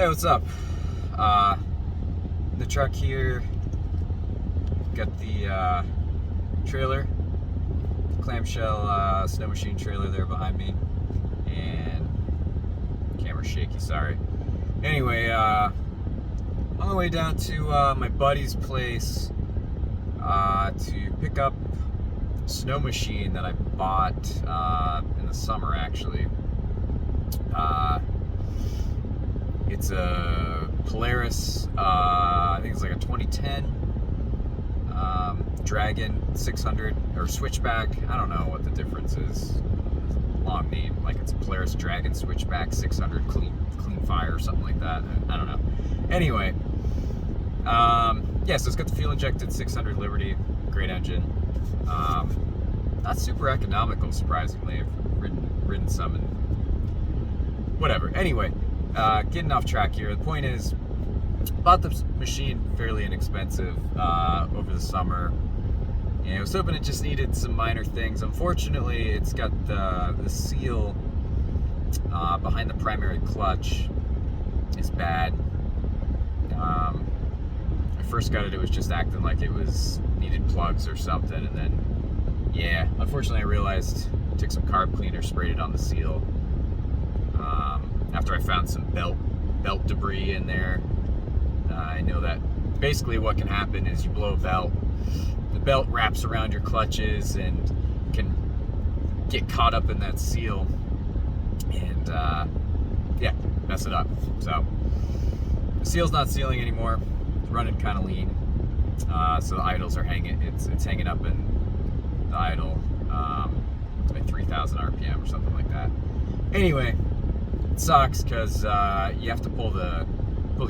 Hey, what's up? The truck here, got the trailer, clamshell snow machine trailer there behind me, and camera's shaky, sorry. Anyway, on the way down to my buddy's place to pick up a snow machine that I bought in the summer, actually. It's a Polaris, I think it's like a 2010 Dragon 600 or Switchback. I don't know what the difference is. Long name, like it's a Polaris Dragon Switchback 600 clean fire or something like that. I don't know. Anyway, yeah, so it's got the fuel injected 600 Liberty, great engine. Not super economical, surprisingly. I've ridden some and whatever. Anyway. Getting off track here. The point is, bought the machine fairly inexpensive over the summer, and I was hoping it just needed some minor things. Unfortunately, it's got the seal behind the primary clutch is bad. I first got it, it was just acting like it needed plugs or something, and then, yeah, unfortunately I realized, took some carb cleaner, sprayed it on the seal. After I found some belt debris in there. I know that basically what can happen is you blow a belt, the belt wraps around your clutches and can get caught up in that seal and yeah, mess it up. So the seal's not sealing anymore, it's running kind of lean, so the idles are it's hanging up in the idle like 3,000 RPM or something like that. Anyway, sucks because you have to pull the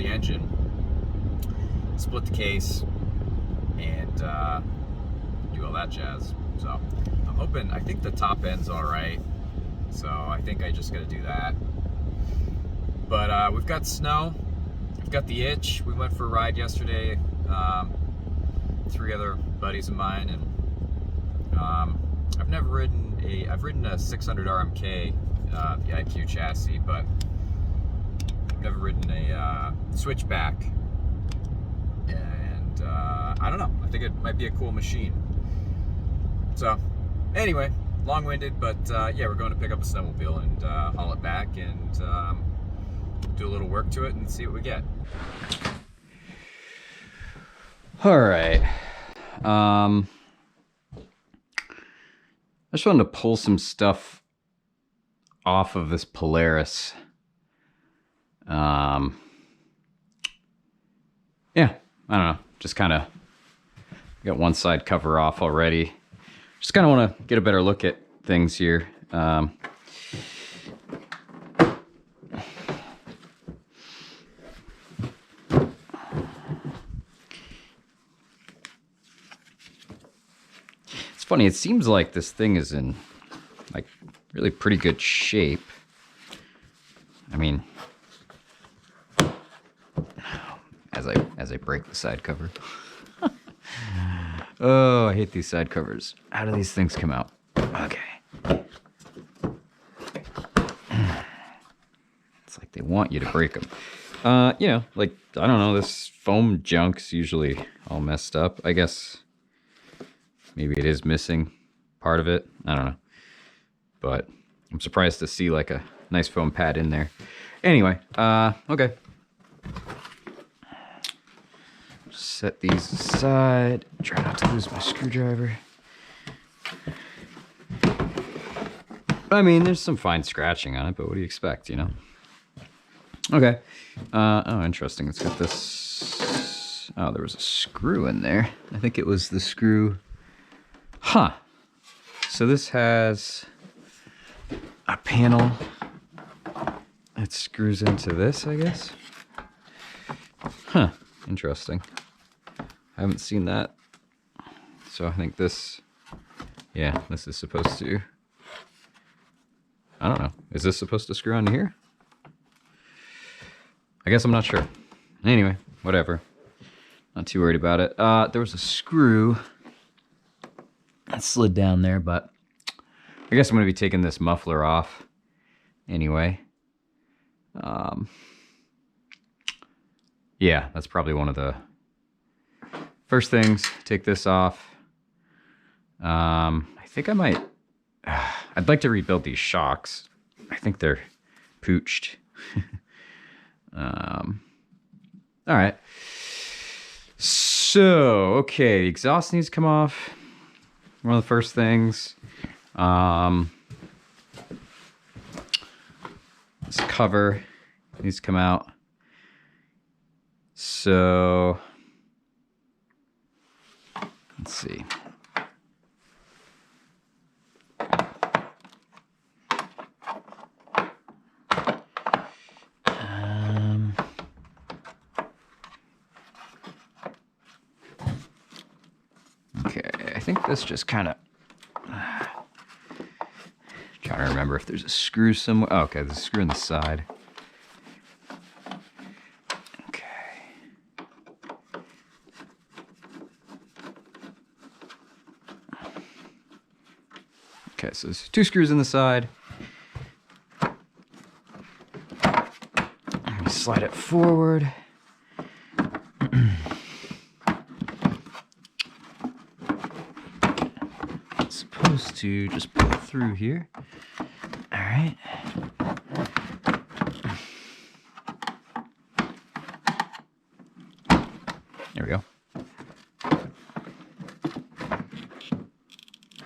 engine, split the case, and do all that jazz. So I'm hoping, I think the top end's all right, so I think I just got to do that. But we've got snow, we've got the itch. We went for a ride yesterday, 3 other buddies of mine, and I've ridden a 600 RMK, the IQ chassis, but I've never ridden a switchback, and I don't know, I think it might be a cool machine. So anyway, long-winded, but yeah, we're going to pick up a snowmobile and haul it back and do a little work to it and see what we get. All right, I just wanted to pull some stuff off of this Polaris. Yeah, I don't know, just kind of got one side cover off already. Just kind of want to get a better look at things here. It's funny, it seems like this thing is in like really pretty good shape. I mean, as I break the side cover. Oh, I hate these side covers. How do these things come out? Okay. It's like they want you to break them. You know, like, I don't know, this foam junk's usually all messed up. I guess maybe it is missing part of it. I don't know. But I'm surprised to see like a nice foam pad in there. Anyway, okay. Set these aside. Try not to lose my screwdriver. I mean, there's some fine scratching on it, but what do you expect, you know? Okay. Oh, interesting. It's got this... Oh, there was a screw in there. I think it was the screw... Huh. So this has a panel that screws into this, I guess. Huh. Interesting. I haven't seen that. So I think this... Yeah, this is supposed to... I don't know. Is this supposed to screw onto here? I guess I'm not sure. Anyway, whatever. Not too worried about it. There was a screw that slid down there, but I guess I'm going to be taking this muffler off anyway. yeah, that's probably one of the first things. Take this off. I think I might, I'd like to rebuild these shocks. I think they're pooched. All right. So, okay, the exhaust needs to come off. One of the first things. This cover needs to come out. So, let's see. Okay, I think this just kind of... trying to remember if there's a screw somewhere. Oh, okay, there's a screw in the side. Okay. Okay, so there's 2 screws in the side. Let me slide it forward. Supposed to just pull it through here. All right. There we go.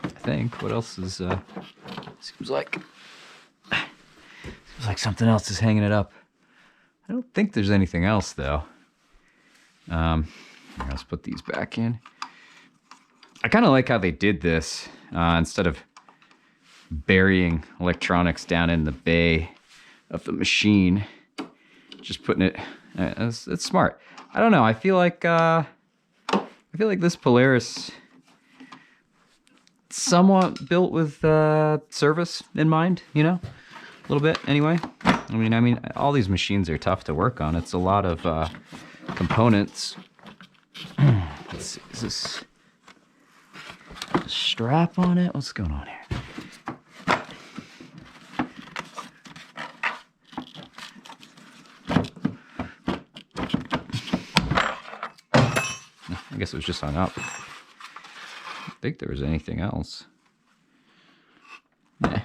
I think. What else is? Seems like something else is hanging it up. I don't think there's anything else though. Let's put these back in. I kind of like how they did this. Instead of burying electronics down in the bay of the machine, just putting it. It's smart. I don't know. I feel like this Polaris somewhat built with service in mind. You know, a little bit anyway. I mean, all these machines are tough to work on. It's a lot of components. Let's see. Is this a strap on it? What's going on here? I guess it was just hung up. I don't think there was anything else. Nah.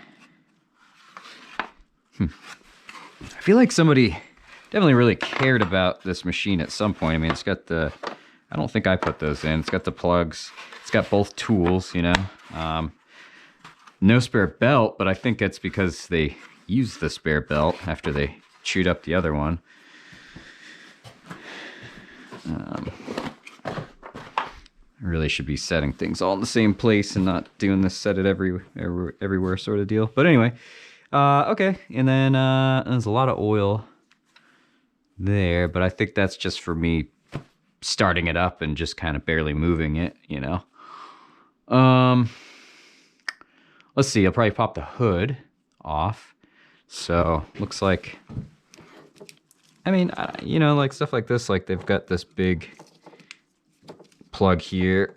I feel like somebody definitely really cared about this machine at some point. I mean, it's got the... I don't think I put those in. It's got the plugs. It's got both tools, you know. No spare belt, but I think it's because they used the spare belt after they chewed up the other one. I really should be setting things all in the same place and not doing this set it everywhere sort of deal. But anyway, okay. And then there's a lot of oil there, but I think that's just for me starting it up and just kind of barely moving it, you know. Let's see, I'll probably pop the hood off. So looks like, I mean, you know, like stuff like this, like they've got this big plug here.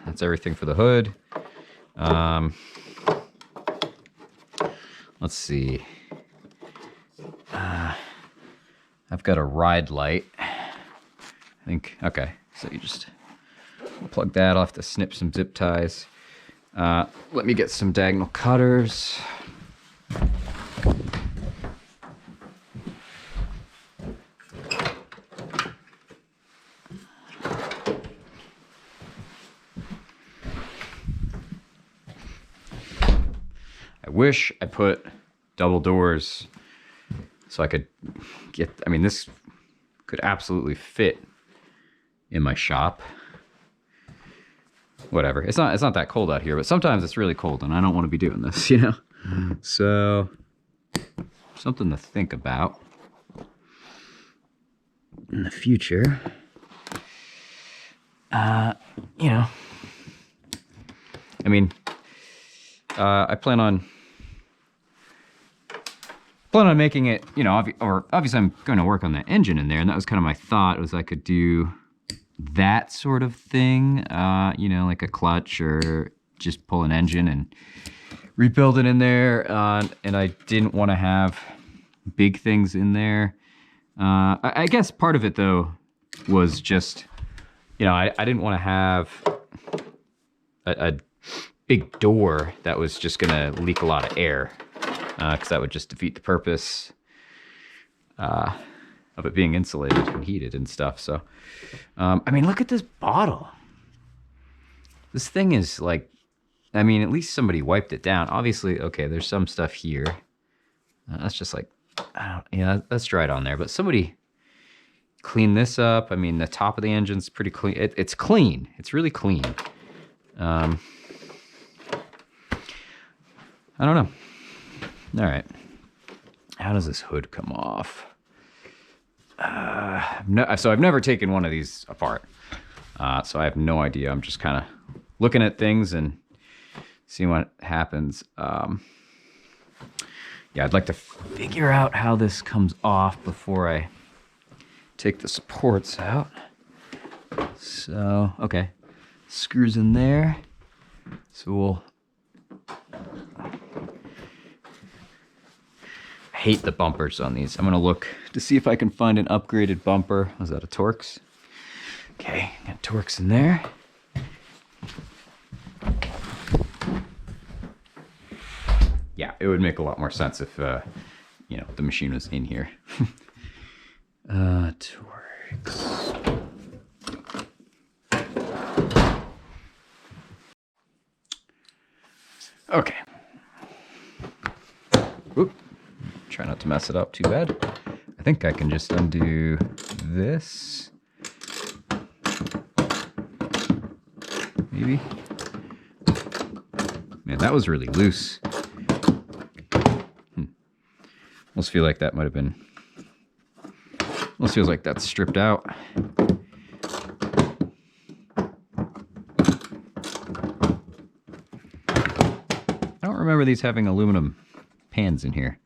That's everything for the hood. Let's see. I've got a ride light. I think, okay, so you just plug that. I'll have to snip some zip ties. Let me get some diagonal cutters. I wish I put double doors so I could get, I mean, this could absolutely fit in my shop. Whatever. It's not that cold out here, but sometimes it's really cold and I don't want to be doing this, you know? So, something to think about in the future. You know, I mean, I plan on making it, you know, obviously I'm going to work on the engine in there, and that was kind of my thought, was I could do that sort of thing, you know, like a clutch or just pull an engine and rebuild it in there, and I didn't want to have big things in there. I guess part of it though was just, you know, I didn't want to have a big door that was just gonna leak a lot of air, because that would just defeat the purpose of it being insulated and heated and stuff. So, I mean, look at this bottle. This thing is like, I mean, at least somebody wiped it down. Obviously, okay, there's some stuff here. That's just like, yeah, that's dried on there. But somebody cleaned this up. I mean, the top of the engine's pretty clean. It's clean. It's really clean. I don't know. All right. How does this hood come off? So I've never taken one of these apart. So I have no idea. I'm just kind of looking at things and seeing what happens. Yeah, I'd like to figure out how this comes off before I take the supports out. So, okay. Screws in there. So we'll... I hate the bumpers on these. I'm gonna look to see if I can find an upgraded bumper. Was that a Torx? Okay, got Torx in there. Yeah, it would make a lot more sense if, you know, the machine was in here. Torx. Okay. Oop. Try not to mess it up too bad. I think I can just undo this. Maybe. Man, that was really loose. Almost feel like that might have been... Almost feels like that's stripped out. I don't remember these having aluminum pans in here.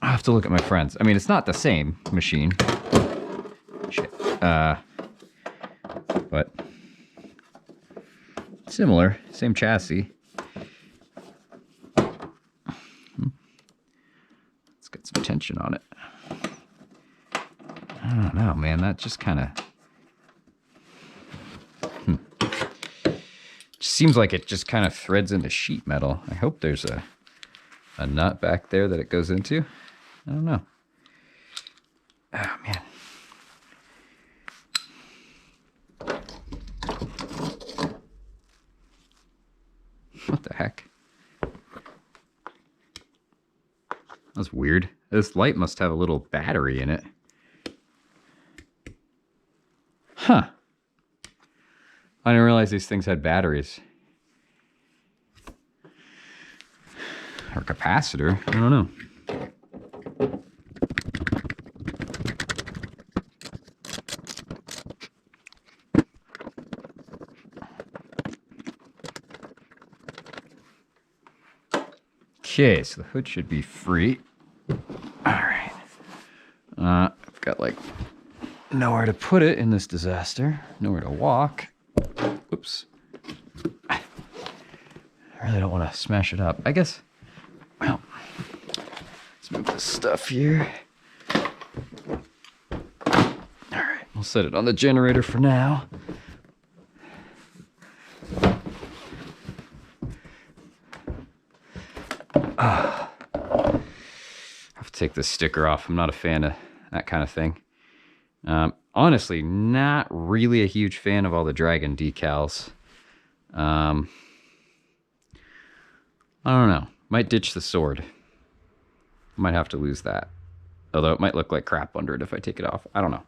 I'll have to look at my friends. I mean, it's not the same machine. Shit. But similar, same chassis. Let's get some tension on it. I don't know, man. That just kind of... Seems like it just kind of threads into sheet metal. I hope there's a nut back there that it goes into. I don't know. Oh, man. What the heck? That's weird. This light must have a little battery in it. Huh. I didn't realize these things had batteries. Or capacitor. I don't know. Okay, so the hood should be free. All right. I've got like nowhere to put it in this disaster. Nowhere to walk. Oops. I really don't want to smash it up. I guess, well, let's move this stuff here. All right, we'll set it on the generator for now. I have to take this sticker off. I'm not a fan of that kind of thing. Honestly, not really a huge fan of all the Dragon decals. I don't know. Might ditch the sword. Might have to lose that. Although it might look like crap under it if I take it off. I don't know.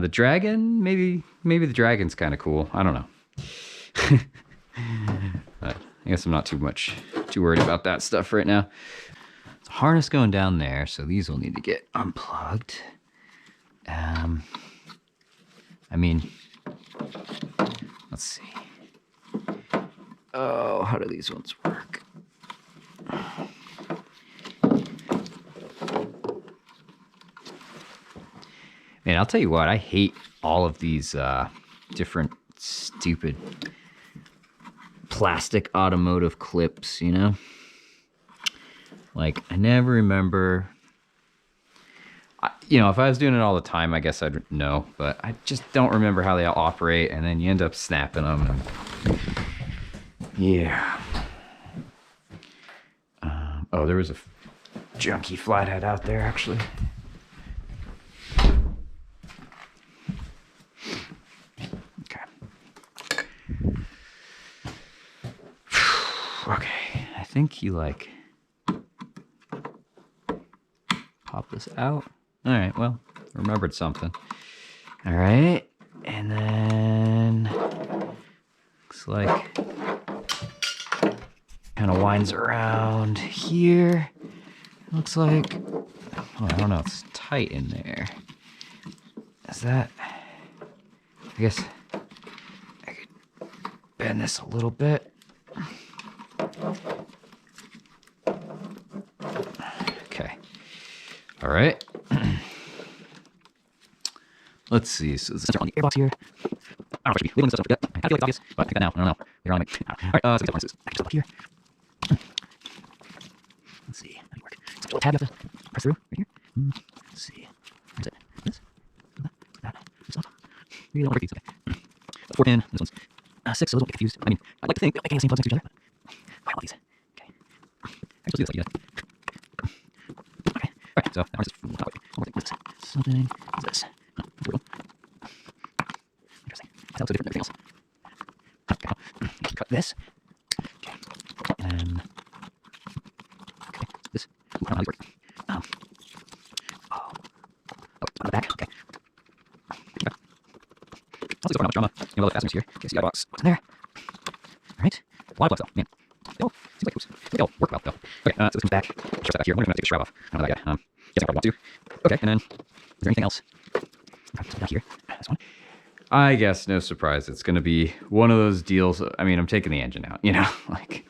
The Dragon, maybe the Dragon's kind of cool. I don't know. But I guess I'm not too worried about that stuff right now. There's a harness going down there, so these will need to get unplugged. I mean, let's see. Oh, how do these ones work? Man, I'll tell you what, I hate all of these different stupid plastic automotive clips, you know? Like, I never remember You know, if I was doing it all the time, I guess I'd know, but I just don't remember how they all operate, and then you end up snapping them. And yeah. Oh, there was a junky flathead out there, actually. Okay. Okay, I think he like pop this out. All right, well, remembered something. All right, and then looks like kind of winds around here. Looks like, oh, I don't know, it's tight in there. Is that, I guess I could bend this a little bit. Okay, all right. Let's see, so this is on the airbox here. I don't know if I should be leaving this stuff yet. I feel like it's obvious, but I think that now, I don't know. Later on, all right, so this is, I can stuff up here. Let's see, how do you work? Is there a tab you have to press through right here? Let's see, where is it? This? That? This one? Really don't break these, okay. 4 pin, this one's 6, so those won't get confused. I mean, I'd like to think that making the same plugs next to each other, but I want these. Okay. I'm supposed to do this like you did. Okay, alright, so now we're just, what's this? Something, what's this? Oh, interesting. That looks so different than everything else. Okay, cut this. Okay, and okay, this. Ooh, I don't know how these work. It's on the back. Okay. Okay. Honestly, so far, not much drama. You know, the fasteners here. Okay, CI box. What's in there? All right. A lot of plugs, though. Man. They all seems like, oops. They all work well, though. Okay, so this comes back. Sure that back here. I'm gonna take the strap off. I don't know that yet. Guessing I probably want to. Okay, and then is there anything else? Down here. This one. I guess no surprise. It's going to be one of those deals. I mean, I'm taking the engine out, you know, like,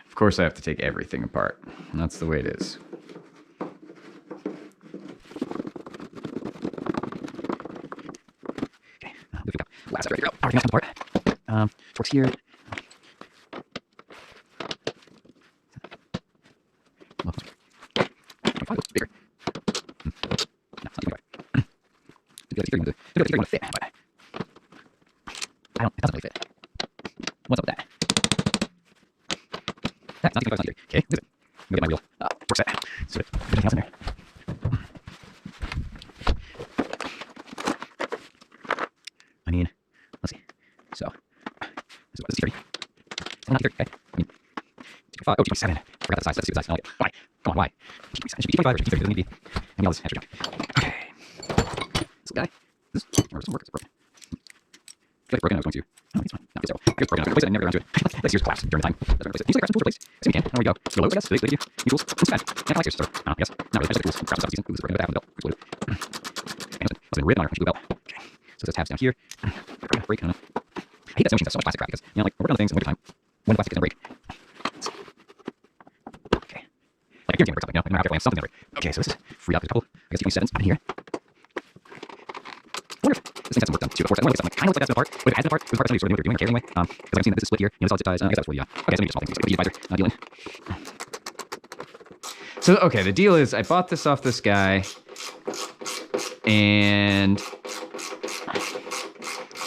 of course I have to take everything apart. And that's the way it is. Okay, lifting up. Last right here. Everything else comes apart. Torques here. Well, 25 looks bigger. No, it's not even right. It's going to fit, but it doesn't really fit. What's up with that? That's not even here. Okay, look at it. I'm gonna get my real torque set. So everything else in there. I mean, let's see. So this is T30. It's not T30, okay? I mean, T25. Oh, T27. Forgot that size. Let's see what size. Okay. Why? Come on, why? It should be T25 or T30. It doesn't need to be any all this extra junk. Okay. This guy. This or doesn't work. It's broken. I feel like broken. I was going to. Oh, it's fine. No, it's broken. It's broken. I was going to replace it and never got around to it. This year's collapsed during the time. Doesn't replace it. Usually, grab some tools to replace. As soon as we can. There we go. Go low, I guess. They do. New tools. It's bad. And I like yours. So, yes. Not really. I just like tools. Grab some stuff. This is broken. But I have the belt. Exploded. And it's been ripped on our blue belt. Okay. So there's tabs down here. Break. I don't know. I hate that sewing machine stuff so much plastic crap because, you know, like, we're working on things in winter time when the plastic doesn't break. Okay. Like, I guarantee it breaks something, you know? No matter how careful I am, something's gonna break. Okay, so this is freed out. There's a couple, I guess, U7s out in here. I wonder if this thing had some work done too before. I want to get something. Kind of looks like that's been apart, but if it has been apart, it was apart somebody sort of knew what they were doing or cared anyway. Because I've seen that this is split here. You know, solid zip ties. I guess that's where you. Okay, so maybe just small things. But the advisor dealing. So okay, the deal is I bought this off this guy, and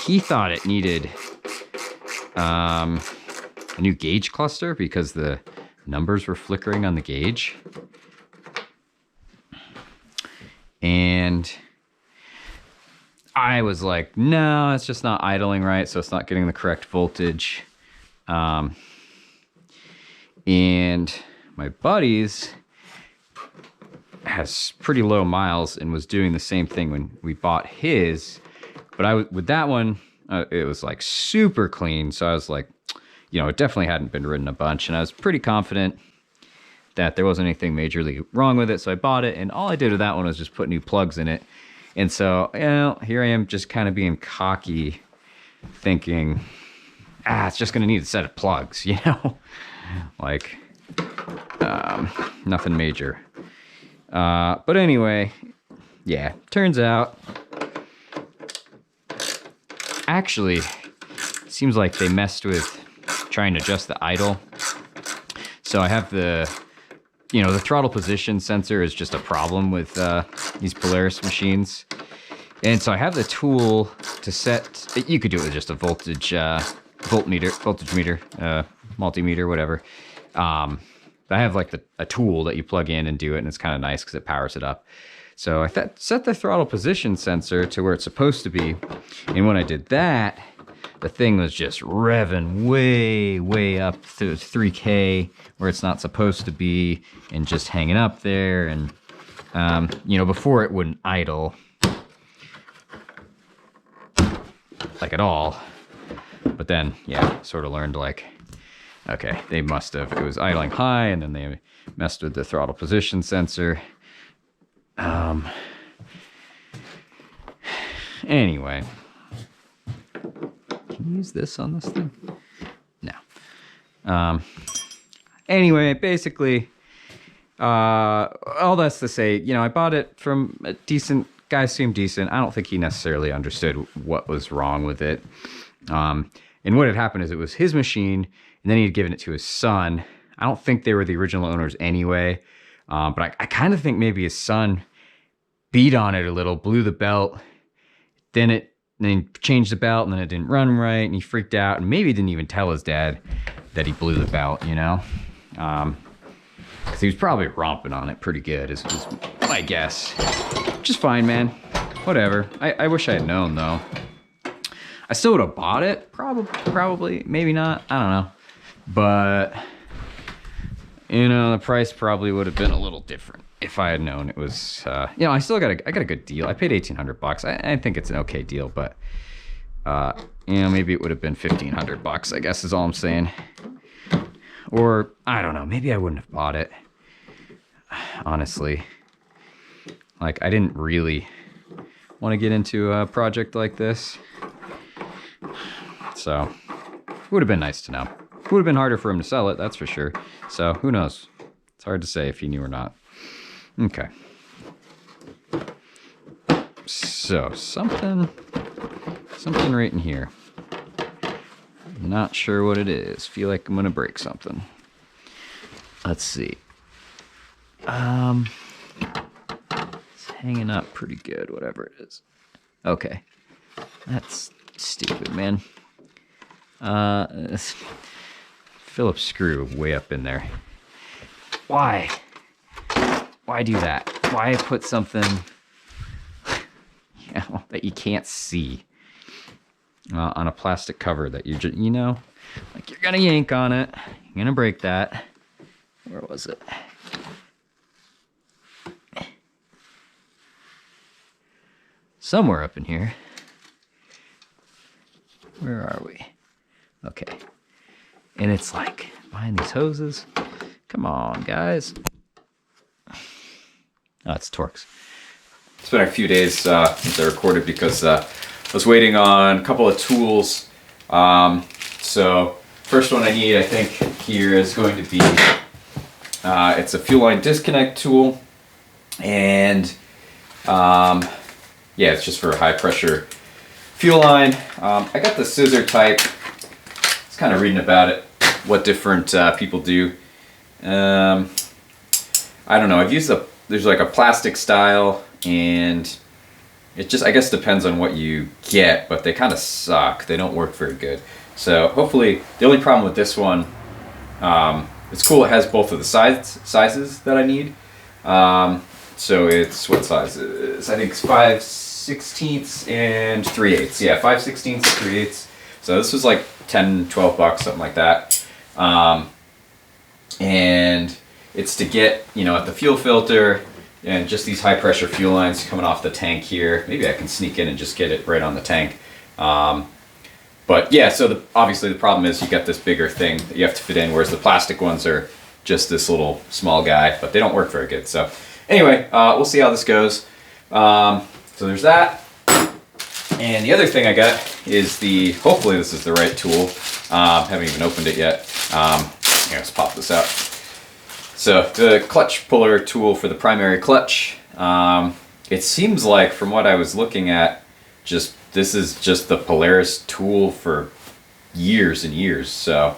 he thought it needed a new gauge cluster because the numbers were flickering on the gauge, and I was like, no, it's just not idling right, so it's not getting the correct voltage. And my buddy's has pretty low miles and was doing the same thing when we bought his, but with that one, it was like super clean. So I was like, you know, it definitely hadn't been ridden a bunch, and I was pretty confident that there wasn't anything majorly wrong with it. So I bought it, and all I did with that one was just put new plugs in it. And so, you know, here I am just kind of being cocky, thinking, it's just going to need a set of plugs, you know? Like, nothing major. But anyway, yeah, turns out, actually, seems like they messed with trying to adjust the idle. So I have the you know, the throttle position sensor is just a problem with these Polaris machines. And so I have the tool to set, you could do it with just a voltage meter, multimeter, whatever. I have like a tool that you plug in and do it, and it's kind of nice because it powers it up. So I set the throttle position sensor to where it's supposed to be. And when I did that, the thing was just revving way up to 3K where it's not supposed to be, and just hanging up there. And, you know, before it wouldn't idle like at all. But then, yeah, sort of learned like, okay, they must have, it was idling high, and then they messed with the throttle position sensor. Anyway, can you use this on this thing? No. Anyway, basically, all that's to say, you know, I bought it from a decent guy, seemed decent. I don't think he necessarily understood what was wrong with it. And what had happened is it was his machine, and then he had given it to his son. I don't think they were the original owners anyway, but I kind of think maybe his son beat on it a little, blew the belt, then he changed the belt, and then it didn't run right, and he freaked out, and maybe didn't even tell his dad that he blew the belt, you know? Because he was probably romping on it pretty good, is my guess. Which is fine, man. Whatever. I wish I had known, though. I still would have bought it, probably, maybe not, I don't know. But, you know, the price probably would have been a little different if I had known it was, you know, I got a good deal. I paid $1,800. I think it's an okay deal, but, you know, maybe it would have been $1,500, I guess is all I'm saying. Or, I don't know, maybe I wouldn't have bought it, honestly. Like, I didn't really want to get into a project like this. So, it would have been nice to know. It would have been harder for him to sell it, that's for sure. So, who knows? It's hard to say if he knew or not. Okay. So, something right in here. Not sure what it is. Feel like I'm gonna break something. Let's see. It's hanging up pretty good, whatever it is. Okay. That's stupid, man. Phillips screw way up in there. Why? Why do that? Why put something you know, that you can't see on a plastic cover that you just, you know, like you're gonna yank on it, you're gonna break that. Where was it? Somewhere up in here. Where are we? Okay. And it's like behind these hoses. Come on, guys. Oh, it's Torx. It's been a few days since I recorded because I was waiting on a couple of tools. So first one I need, I think, here is going to be, it's a fuel line disconnect tool. And yeah, it's just for high pressure fuel line. I got the scissor type. I was kind of reading about it, what different people do. I don't know, I've used there's like a plastic style, and it just, I guess, depends on what you get, but they kind of suck. They don't work very good. So hopefully, the only problem with this one, it's cool, it has both of the sizes that I need. So it's, what size is it? I think it's 5/16 and 3/8. Yeah, 5/16 and 3/8. So this was like $10-12, something like that. And it's to get, you know, at the fuel filter and just these high pressure fuel lines coming off the tank here. Maybe I can sneak in and just get it right on the tank. But yeah, so obviously the problem is you got this bigger thing that you have to fit in, whereas the plastic ones are just this little small guy, but they don't work very good. So anyway, we'll see how this goes. So there's that. And the other thing I got is hopefully this is the right tool. Haven't even opened it yet. Here, let's pop this out. So the clutch puller tool for the primary clutch. It seems like, from what I was looking at, this is just the Polaris tool for years and years. So,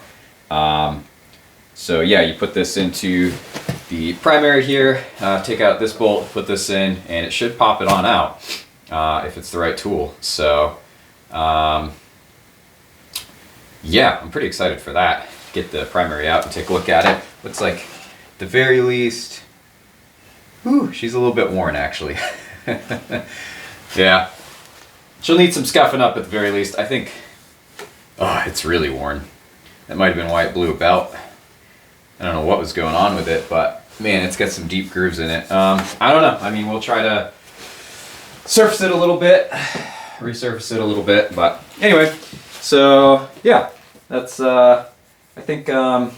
so yeah, you put this into the primary here, take out this bolt, put this in, and it should pop it on out if it's the right tool. So yeah, I'm pretty excited for that. Get the primary out and take a look at it. Looks like at the very least, whew, she's a little bit worn actually. Yeah, she'll need some scuffing up at the very least. I think, oh, it's really worn. That might have been why it blew a belt. I don't know what was going on with it, but man, it's got some deep grooves in it. I don't know. I mean, we'll try to surface it a little bit, resurface it a little bit, but anyway, so yeah, that's, I think the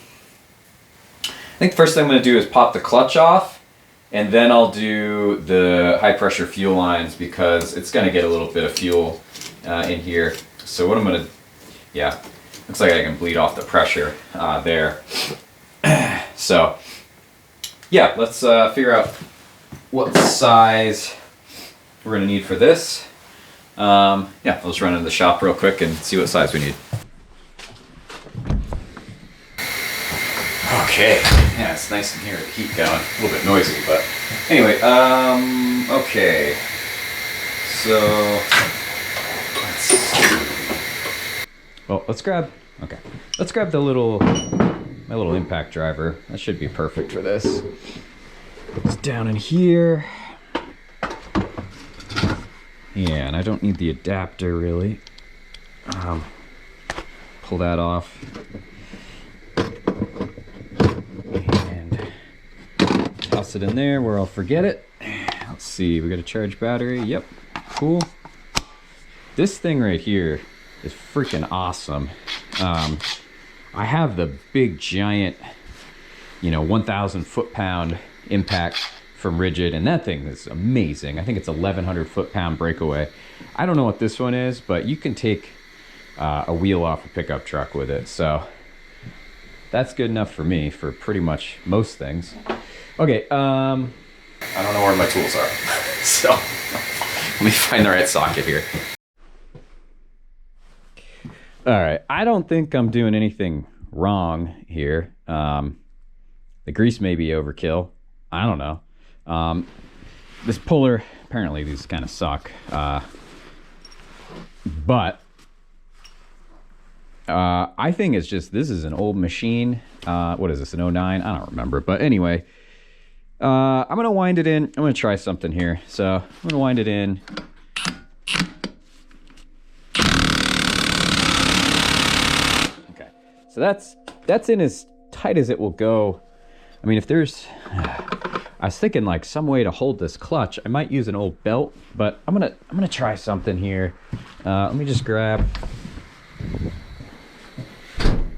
first thing I'm going to do is pop the clutch off, and then I'll do the high pressure fuel lines because it's going to get a little bit of fuel in here. So what I'm going to, yeah, looks like I can bleed off the pressure there. So yeah, let's figure out what size we're going to need for this. Yeah, I'll just run into the shop real quick and see what size we need. Okay, yeah, it's nice in here, the heat going, a little bit noisy, but anyway, okay, so, let's grab the my little impact driver. That should be perfect for this. It's down in here. Yeah, and I don't need the adapter really. Pull that off. And toss it in there where I'll forget it. Let's see, we got a charged battery. Yep, cool. This thing right here is freaking awesome. I have the big giant, 1,000 foot-pound impact from Rigid, and that thing is amazing. I think it's 1,100 foot-pound breakaway. I don't know what this one is, but you can take a wheel off a pickup truck with it, so that's good enough for me for pretty much most things. Okay, I don't know where my tools are, so let me find the right socket here. All right, I don't think I'm doing anything wrong here. The grease may be overkill. I don't know. This puller, apparently these kind of suck. But I think it's just, this is an old machine. What is this, an 09? I don't remember. But anyway, I'm going to wind it in. I'm going to try something here. So I'm going to wind it in. So that's in as tight as it will go. I mean, if there's, I was thinking like some way to hold this clutch. I might use an old belt, but I'm gonna try something here. Let me just grab. I'm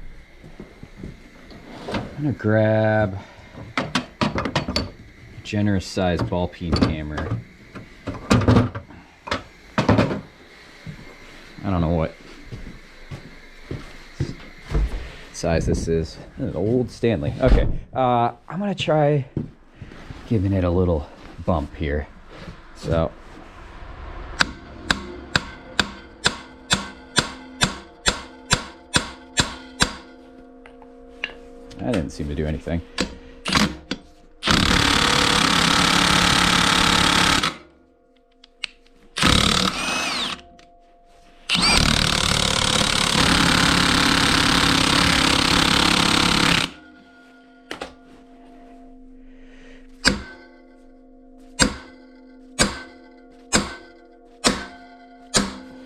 gonna grab a generous sized ball peen hammer. I don't know what size this is. An old Stanley. Okay, I'm gonna try giving it a little bump here. So that didn't seem to do anything.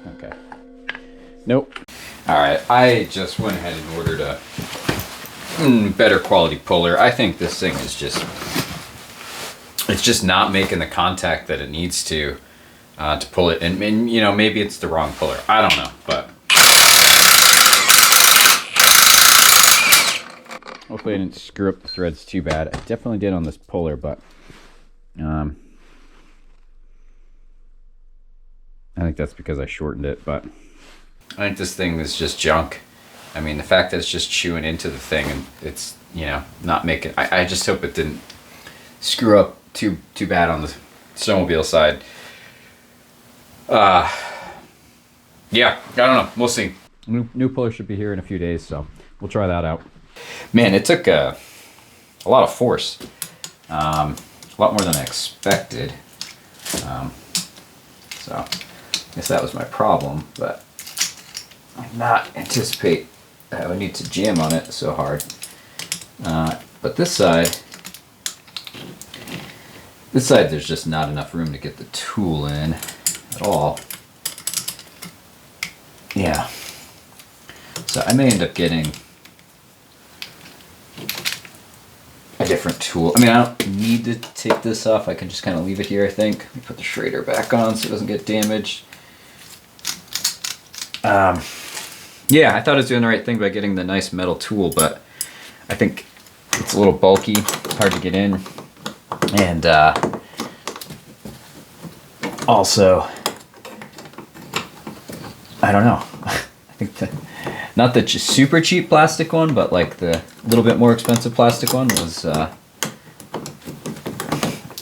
Okay. Nope. All right, I just went ahead and ordered a better quality puller. I think this thing is just, it's just not making the contact that it needs to pull it. And maybe it's the wrong puller. I don't know, but hopefully I didn't screw up the threads too bad. I definitely did on this puller, but I think that's because I shortened it, but I think this thing is just junk. I mean, the fact that it's just chewing into the thing and it's, not making, I just hope it didn't screw up too bad on the snowmobile side. Yeah, I don't know. We'll see. New puller should be here in a few days, so we'll try that out. Man, it took a lot of force A lot more than I expected. So I guess that was my problem, but I did not anticipate that I would need to jam on it so hard. But this side there's just not enough room to get the tool in at all. Yeah. So I may end up getting a different tool. I mean, I don't need to take this off. I can just kind of leave it here, I think. Let me put the Schrader back on so it doesn't get damaged. Yeah, I thought I was doing the right thing by getting the nice metal tool, but I think it's a little bulky, hard to get in. And also, I don't know. I think not the super cheap plastic one, but like the little bit more expensive plastic one was, I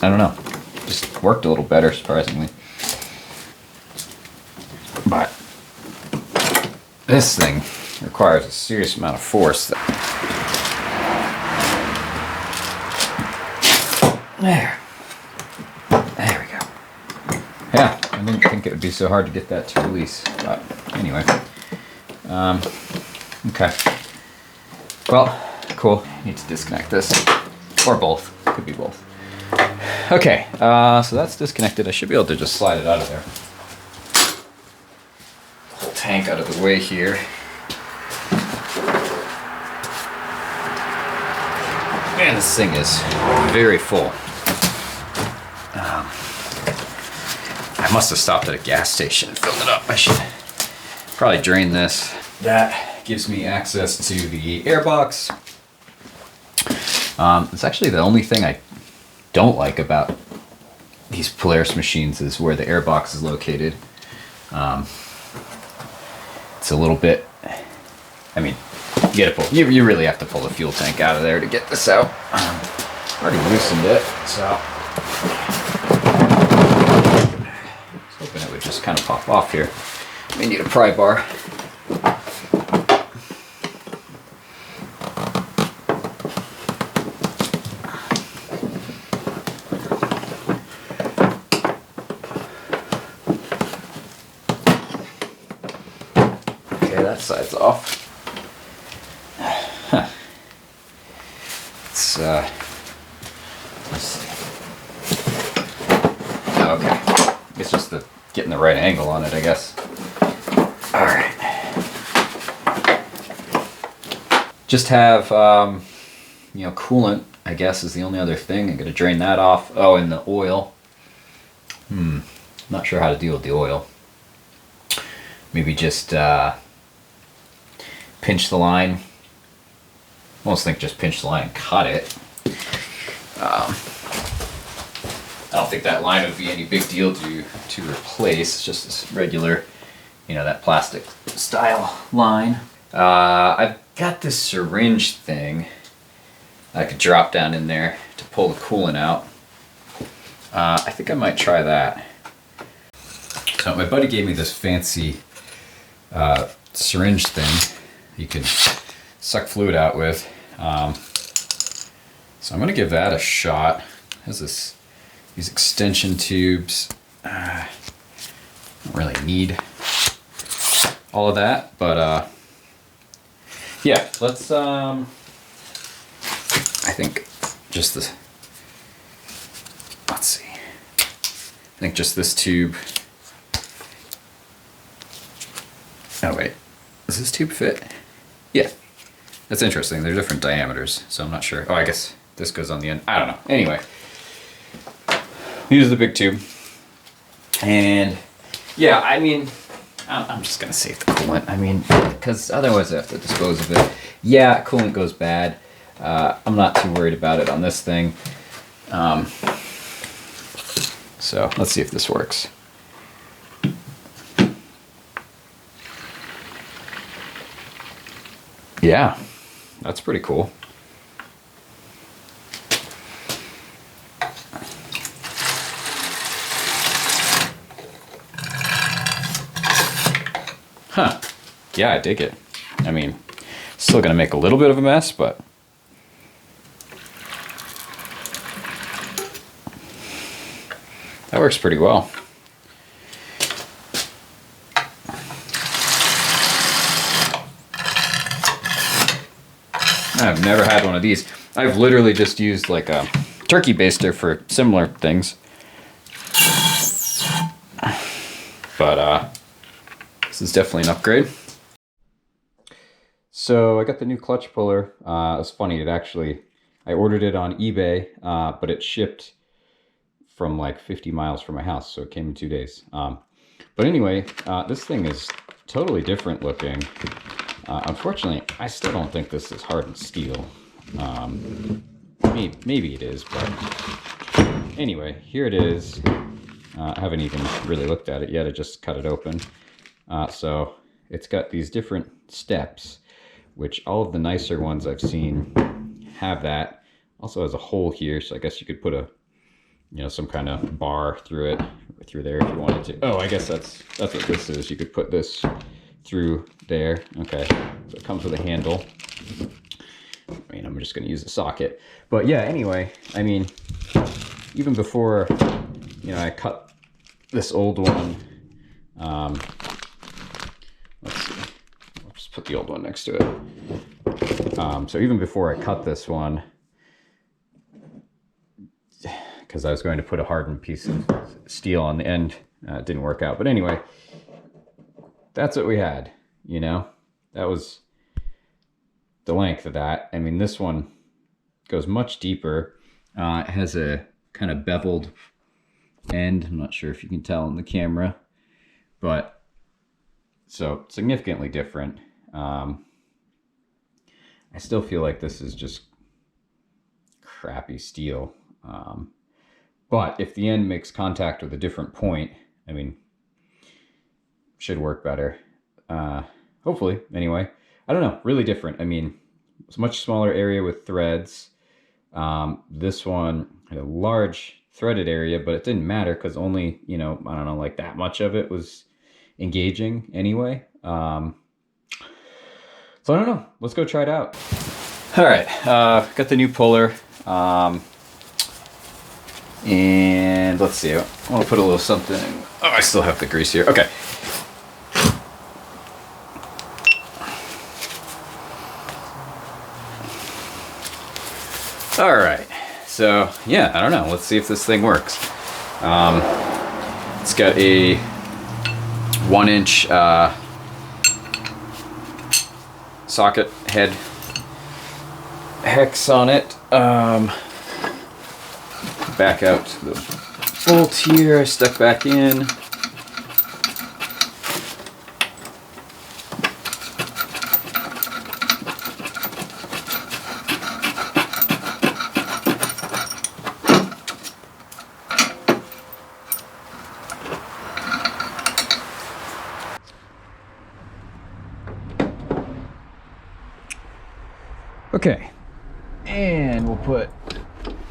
don't know, just worked a little better, surprisingly. But this thing requires a serious amount of force. There we go. Yeah, I didn't think it would be so hard to get that to release, but anyway. Okay. Well, cool. Need to disconnect this, or both. Could be both. Okay, so that's disconnected. I should be able to just slide it out of there. Whole tank out of the way here. Man, this thing is very full. I must have stopped at a gas station and filled it up. I should probably drain this. That gives me access to the airbox. It's actually the only thing I don't like about these Polaris machines is where the airbox is located. It's a little bit, I mean, you really have to pull the fuel tank out of there to get this out. Already loosened it, so I was hoping it would just kind of pop off here. May need a pry bar. Okay, that side's off. Huh. Let's see. Okay, it's just getting the right angle on it, I guess. All right. Just have, coolant, I guess, is the only other thing. I'm gonna drain that off. Oh, and the oil. Not sure how to deal with the oil. Maybe just pinch the line. I almost think just pinch the line and cut it. I don't think that line would be any big deal to replace. It's just this regular, that plastic style line. I've got this syringe thing I could drop down in there to pull the coolant out. I think I might try that. So my buddy gave me this fancy syringe thing you can suck fluid out with. So I'm gonna give that a shot. It has these extension tubes. I don't really need all of that, but yeah, let's I think just this, let's see. I think just this tube. Oh wait, does this tube fit? Yeah, that's interesting. They're different diameters, so I'm not sure. Oh, I guess this goes on the end. I don't know. Anyway, use the big tube. And yeah, I mean, I'm just gonna save the coolant. I mean, because otherwise I have to dispose of it. Yeah, coolant goes bad. I'm not too worried about it on this thing. So let's see if this works. Yeah, that's pretty cool. Huh. Yeah, I dig it. I mean, still gonna make a little bit of a mess, but That works pretty well. I've never had one of these. I've literally just used like a turkey baster for similar things. But this is definitely an upgrade. So I got the new clutch puller. It was funny, I ordered it on eBay, but it shipped from like 50 miles from my house, so it came in 2 days. But anyway, this thing is totally different looking. Unfortunately, I still don't think this is hardened steel. Maybe it is, but anyway, here it is. I haven't even really looked at it yet. I just cut it open. So it's got these different steps, which all of the nicer ones I've seen have that. Also has a hole here, so I guess you could put some kind of bar through there if you wanted to. Oh, I guess that's what this is. You could put this through there. Okay, so it comes with a handle. I mean, I'm just going to use the socket. But yeah, anyway, I mean, even before, I cut this old one, let's see, I'll just put the old one next to it. So even before I cut this one, because I was going to put a hardened piece of steel on the end, it didn't work out. But anyway, that's what we had, that was the length of that. I mean, this one goes much deeper. It has a kind of beveled end. I'm not sure if you can tell in the camera, but so significantly different. I still feel like this is just crappy steel. But if the end makes contact with a different point, I mean, should work better. Hopefully, anyway. I don't know, really different. I mean, it's a much smaller area with threads. This one had a large threaded area, but it didn't matter because only, I don't know, like that much of it was engaging anyway. So I don't know. Let's go try it out. All right, got the new puller. And let's see, I want to put a little something. Oh, I still have the grease here. Okay. All right, so yeah, I don't know. Let's see if this thing works. It's got a 1-inch socket head hex on it. Back out to the bolt here, I stuck back in. Okay, and we'll put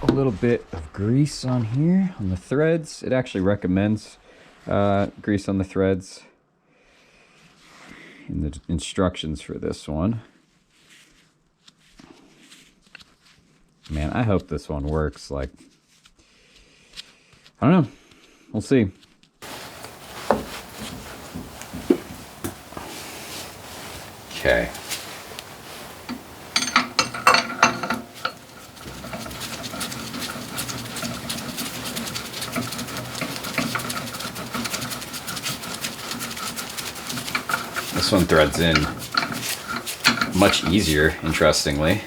a little bit of grease on here on the threads. It actually recommends grease on the threads in the instructions for this one. Man, I hope this one works. Like, I don't know. We'll see. Okay. This one threads in much easier, interestingly.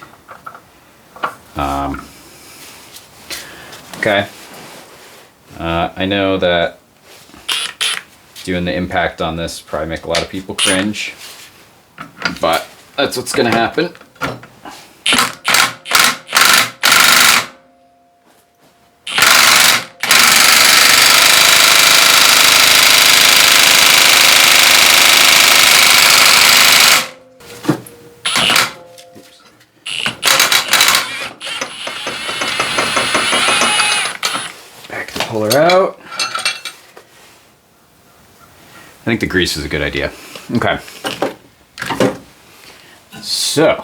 Okay. I know that doing the impact on this probably make a lot of people cringe, but that's what's gonna happen. Pull her out. I think the grease is a good idea. Okay. So,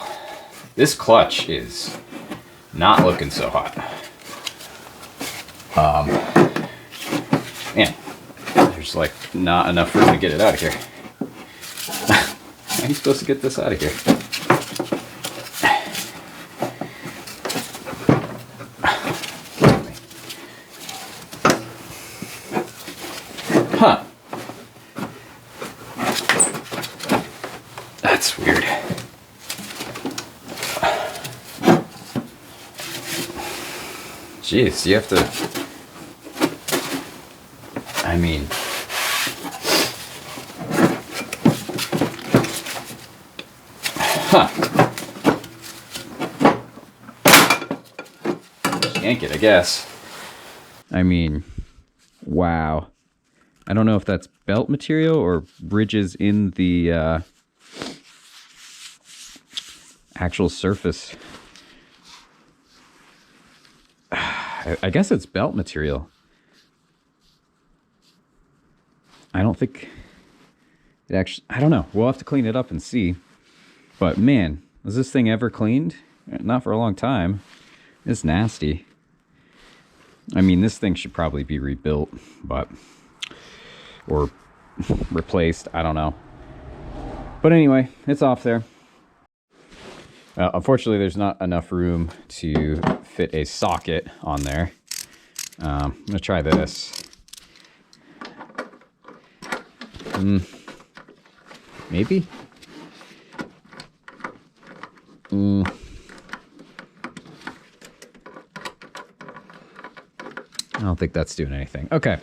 this clutch is not looking so hot. Man, there's like not enough room to get it out of here. How are you supposed to get this out of here? Huh. That's weird. Jeez, you have to... I mean... Huh. Just yank it, I guess. I mean, wow. I don't know if that's belt material or bridges in the actual surface. I guess it's belt material. I don't think it actually... I don't know. We'll have to clean it up and see. But man, was this thing ever cleaned? Not for a long time. It's nasty. I mean, this thing should probably be rebuilt, but... or replaced, I don't know. But anyway, it's off there. Unfortunately, there's not enough room to fit a socket on there. I'm going to try this. Maybe? I don't think that's doing anything. Okay.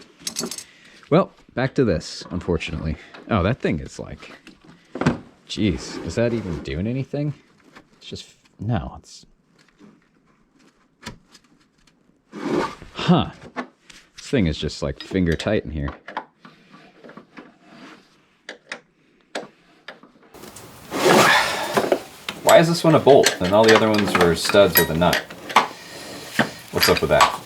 Well, back to this, unfortunately. Oh, that thing is like... Jeez, is that even doing anything? It's just... No, it's... Huh. This thing is just like finger tight in here. Why is this one a bolt and all the other ones were studs with a nut? What's up with that?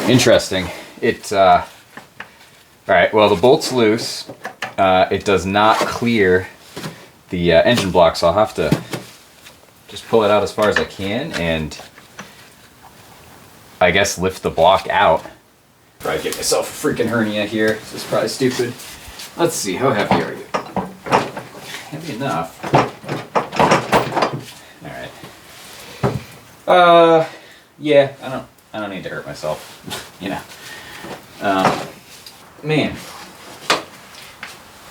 Interesting. All right, well, the bolt's loose. It does not clear the engine block, so I'll have to just pull it out as far as I can and I guess lift the block out. Probably get myself a freaking hernia here. This is probably stupid. Let's see, how heavy are you? Heavy enough. All right. Yeah, I don't need to hurt myself, you know. Man,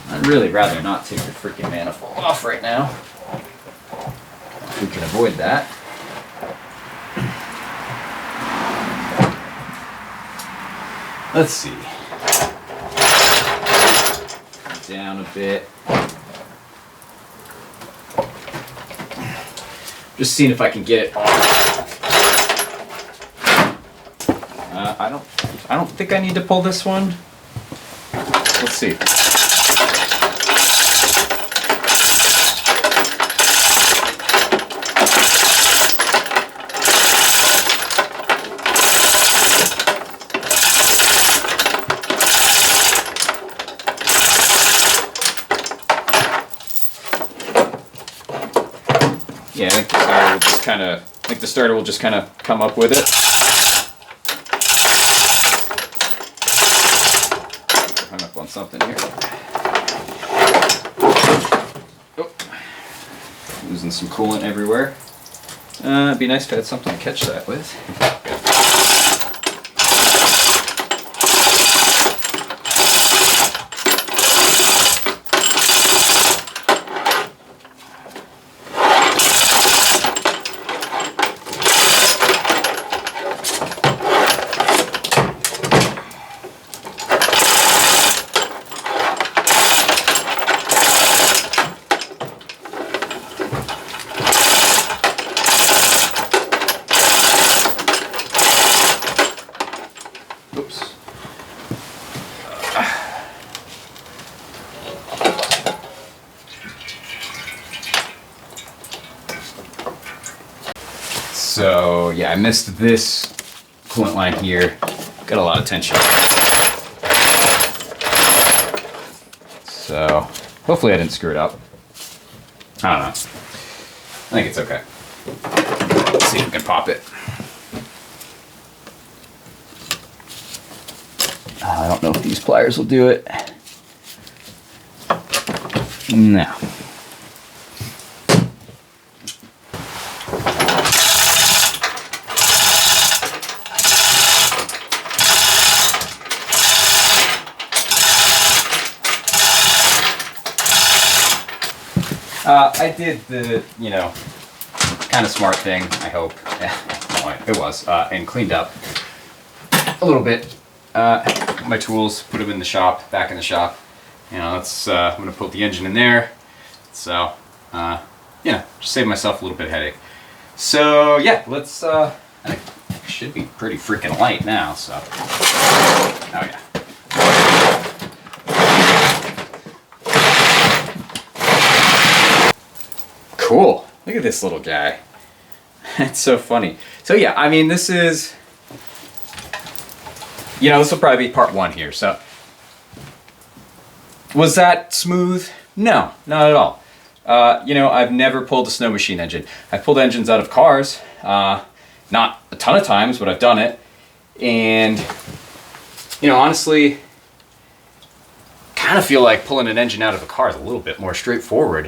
I'd really rather not take the freaking manifold off right now. If we can avoid that. Let's see. Down a bit. Just seeing if I can get it off. I don't think I need to pull this one. Let's see. Yeah, I think the starter will just kind of come up with it. Hung up on something here. Oh, losing some coolant everywhere. It'd be nice if I had something to catch that with. So yeah, I missed this coolant line here. Got a lot of tension. So hopefully I didn't screw it up. I don't know. I think it's okay. Let's see if we can pop it. I don't know if these pliers will do it. No. I did the, you know, kind of smart thing, I hope. No, it was, and cleaned up a little bit. My tools, put them in the shop, back in the shop. You know, that's, I'm going to put the engine in there. So, you know, just save myself a little bit of headache. So, yeah, let's, I should be pretty freaking light now, so. Oh, yeah. Cool. Look at this little guy. It's so funny. So yeah, I mean, this is, you know, this will probably be part one here. So was that smooth? No, not at all. You know, I've never pulled a snow machine engine. I've pulled engines out of cars, not a ton of times, but I've done it. And, you know, honestly, kind of feel like pulling an engine out of a car is a little bit more straightforward.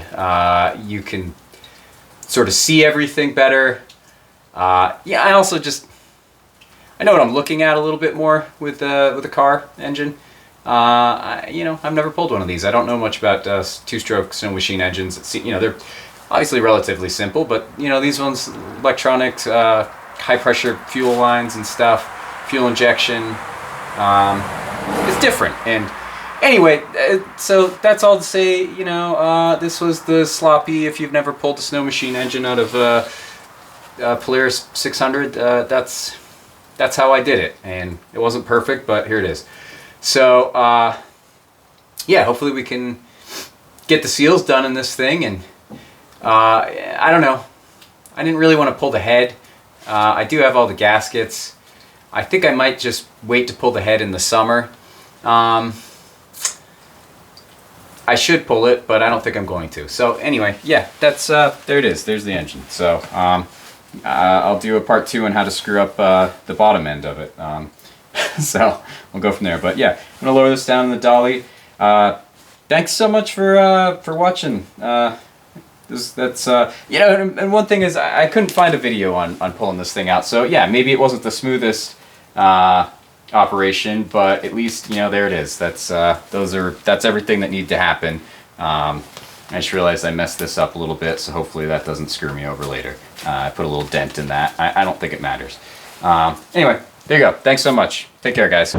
You can sort of see everything better. Yeah, I also just, I know what I'm looking at a little bit more with a car engine. You know, I've never pulled one of these. I don't know much about two-stroke snow machine engines. You know, they're obviously relatively simple, but you know, these ones, electronics, high-pressure fuel lines and stuff, fuel injection, it's different. And anyway, so that's all to say, you know, this was the sloppy, if you've never pulled a snow machine engine out of Polaris 600, that's how I did it. And it wasn't perfect, but here it is. So, yeah, hopefully we can get the seals done in this thing. And I don't know. I didn't really want to pull the head. I do have all the gaskets. I think I might just wait to pull the head in the summer. I should pull it, but I don't think I'm going to. So anyway, yeah, that's there it is. There's the engine. So I'll do a part 2 on how to screw up the bottom end of it. So we'll go from there. But yeah, I'm gonna lower this down in the dolly. Thanks so much for watching. That's you know, and one thing is I couldn't find a video on pulling this thing out. So yeah, maybe it wasn't the smoothest operation, but at least, you know, there it is. That's that's everything that needed to happen. I just realized I messed this up a little bit, so hopefully that doesn't screw me over later. I put a little dent in that. I don't think it matters. Anyway, there you go. Thanks so much. Take care, guys.